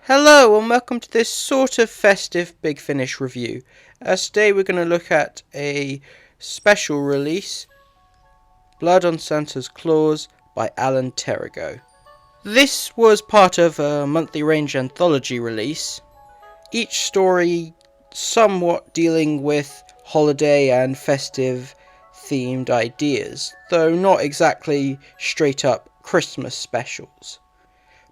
Hello and welcome to this sort of festive Big Finish review. Today we're going to look at a special release, Blood on Santa's Claus by Alan Terrigo. This was part of a monthly range anthology release, each story somewhat dealing with holiday and festive themed ideas, though not exactly straight up Christmas specials.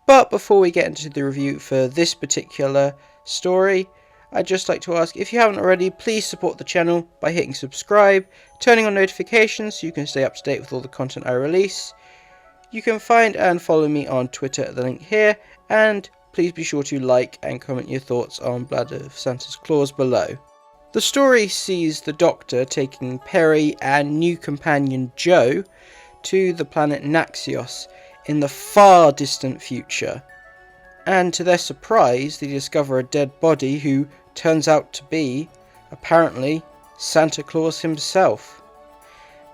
But before we get into the review for this particular story, I'd just like to ask, if you haven't already, please support the channel by hitting subscribe, turning on notifications so you can stay up to date with all the content I release. You can find and follow me on Twitter at the link here, and please be sure to like and comment your thoughts on Blood of Santa's Claus below. The story sees the Doctor taking Perry and new companion Joe to the planet Naxios in the far distant future, and to their surprise they discover a dead body who turns out to be, apparently, Santa Claus himself.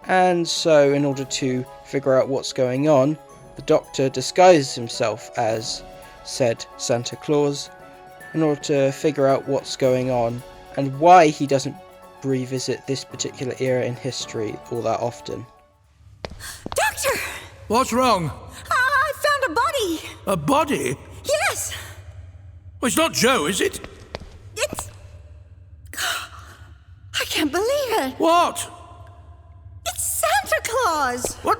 And so in order to figure out what's going on, the Doctor disguises himself as said Santa Claus in order to figure out what's going on and why he doesn't revisit this particular era in history all that often. Doctor! What's wrong? I found a body! A body? Yes! Well, it's not Joe, is it? It's... I can't believe it! What? It's Santa Claus! What?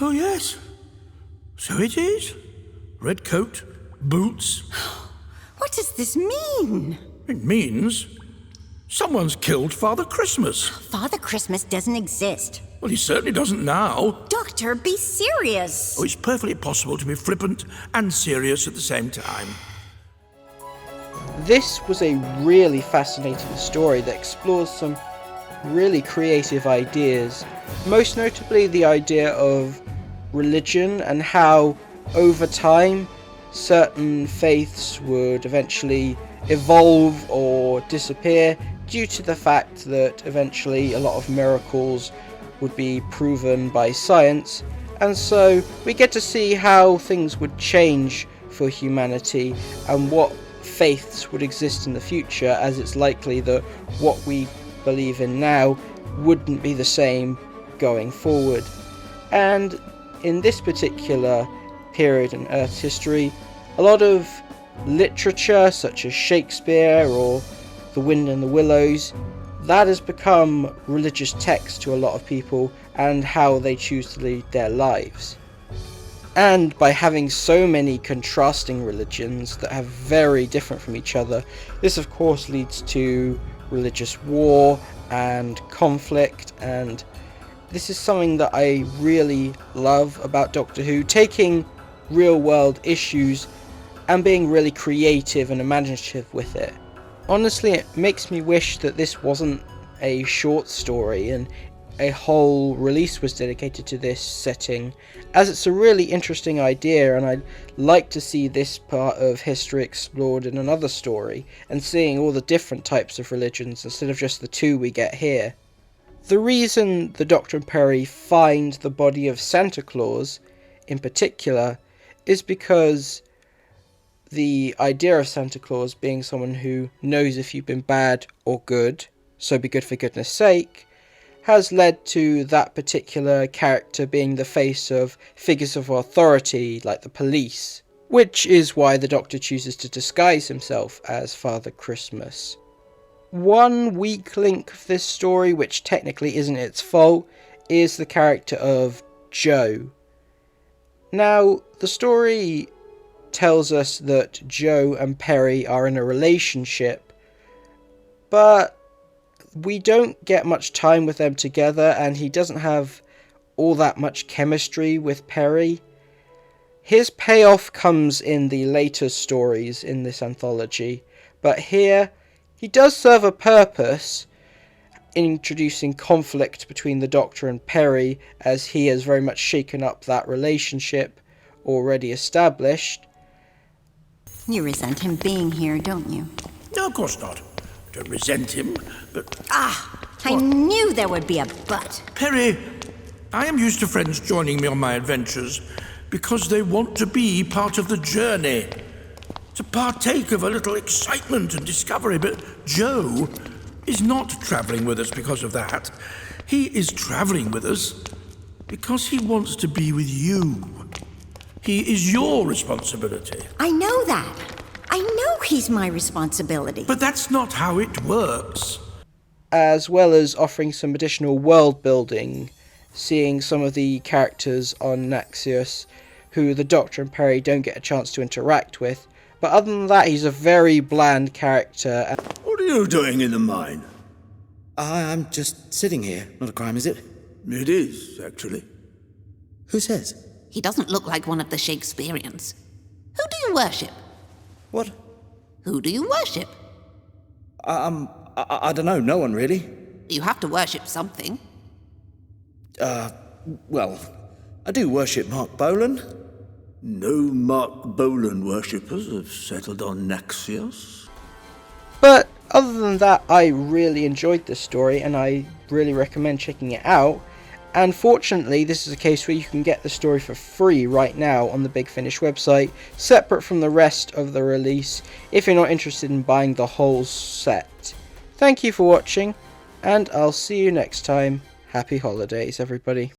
Oh, yes. So it is. Red coat, boots. What does this mean? It means someone's killed Father Christmas. Father Christmas doesn't exist. Well, he certainly doesn't now. Doctor, be serious! Oh, it's perfectly possible to be flippant and serious at the same time. This was a really fascinating story that explores some really creative ideas, most notably the idea of religion and how over time certain faiths would eventually evolve or disappear due to the fact that eventually a lot of miracles would be proven by science, and so we get to see how things would change for humanity and what faiths would exist in the future, as it's likely that what we believe in now wouldn't be the same going forward. And in this particular period in Earth's history, a lot of literature such as Shakespeare or The Wind in the Willows, that has become religious text to a lot of people and how they choose to lead their lives. And by having so many contrasting religions that are very different from each other, this of course leads to religious war and conflict, and this is something that I really love about Doctor Who, taking real world issues and being really creative and imaginative with it. Honestly, it makes me wish that this wasn't a short story and a whole release was dedicated to this setting, as it's a really interesting idea, and I'd like to see this part of history explored in another story and seeing all the different types of religions instead of just the two we get here. The reason the Doctor and Perry find the body of Santa Claus in particular is because the idea of Santa Claus being someone who knows if you've been bad or good, so be good for goodness sake, has led to that particular character being the face of figures of authority like the police, which is why the Doctor chooses to disguise himself as Father Christmas. One weak link of this story, which technically isn't its fault, is the character of Joe. Now, the story tells us that Joe and Perry are in a relationship, but we don't get much time with them together, and he doesn't have all that much chemistry with Perry. His payoff comes in the later stories in this anthology, but here he does serve a purpose in introducing conflict between the Doctor and Perry, as he has very much shaken up that relationship already established. You resent him being here, don't you? No, of course not. I don't resent him, but... I knew there would be a but. Perry, I am used to friends joining me on my adventures, because they want to be part of the journey, to partake of a little excitement and discovery. But Joe is not travelling with us because of that. He is travelling with us because he wants to be with you. He is your responsibility. I know that. I know he's my responsibility. But that's not how it works. As well as offering some additional world building, seeing some of the characters on Naxios who the Doctor and Perry don't get a chance to interact with. But other than that, he's a very bland character. What are you doing in the mine? I'm just sitting here. Not a crime, is it? It is, actually. Who says? He doesn't look like one of the Shakespeareans. Who do you worship? What? Who do you worship? I don't know. No one, really. You have to worship something. Well, I do worship Mark Bolan. No Mark Bolan worshippers have settled on Naxios. But other than that, I really enjoyed this story and I really recommend checking it out. And fortunately, this is a case where you can get the story for free right now on the Big Finish website, separate from the rest of the release, if you're not interested in buying the whole set. Thank you for watching, and I'll see you next time. Happy holidays, everybody.